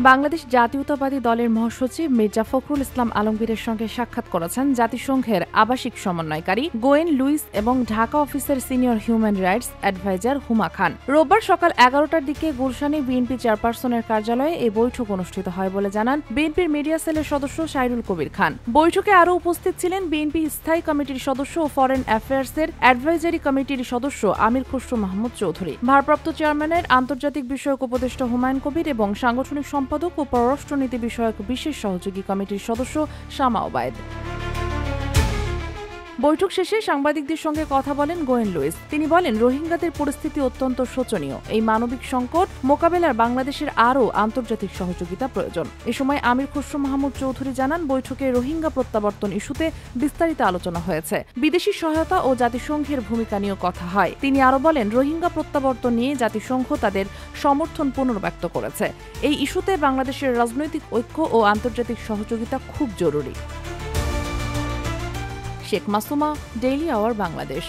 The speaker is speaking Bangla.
বাংলাদেশ জাতীয়তাবাদী দলের মহাসচিব মির্জা ফখরুল ইসলাম আলমগীরের সঙ্গে সাক্ষাৎ করেছেন জাতিসংঘের আবাসিক সমন্বয়কারী গোয়েন লুইস এবং ঢাকা অফিসের সিনিয়র হিউম্যান রাইটস অ্যাডভাইজার হুমা খান। রোববার সকাল 11টার দিকে গুলশানে বিএনপি চেয়ারপারসনের কার্যালয়ে এই বৈঠক অনুষ্ঠিত হয় বলে জানান বিএনপির মিডিয়া সেলের সদস্য সাইরুল কবির খান। বৈঠকে আরও উপস্থিত ছিলেন বিএনপি স্থায়ী কমিটির সদস্য ও ফরেন অ্যাফেয়ার্সের অ্যাডভাইজারি কমিটির সদস্য আমির খসরু মাহমুদ চৌধুরী, ভারপ্রাপ্ত চেয়ারম্যানের আন্তর্জাতিক বিষয়ক উপদেষ্টা হুমায়ুন কবির এবং সাংগঠনিক সম্পাদক ও পররাষ্ট্রনীতি বিষয়ক বিশেষ সহযোগী কমিটির সদস্য শামা ওবায়েদ। বৈঠক শেষে সাংবাদিকদের সঙ্গে কথা বলেন গোয়েন লুইস। তিনি বলেন, রোহিঙ্গাদের পরিস্থিতি অত্যন্ত শোচনীয়। এই মানবিক সংকট মোকাবেলার বাংলাদেশের আরও আন্তর্জাতিক সহযোগিতা প্রয়োজন। এ সময় আমির খসরু মাহমুদ চৌধুরী জানান, বৈঠকে রোহিঙ্গা প্রত্যাবর্তন ইস্যুতে বিস্তারিত আলোচনা হয়েছে। বিদেশি সহায়তা ও জাতিসংঘের ভূমিকা নিয়েও কথা হয়। তিনি আরও বলেন, রোহিঙ্গা প্রত্যাবর্তন নিয়ে জাতিসংঘ তাদের সমর্থন পুনর্ব্যক্ত করেছে। এই ইস্যুতে বাংলাদেশের রাজনৈতিক ঐক্য ও আন্তর্জাতিক সহযোগিতা খুব জরুরি। Sheikh Masuma, daily hour, Bangladesh.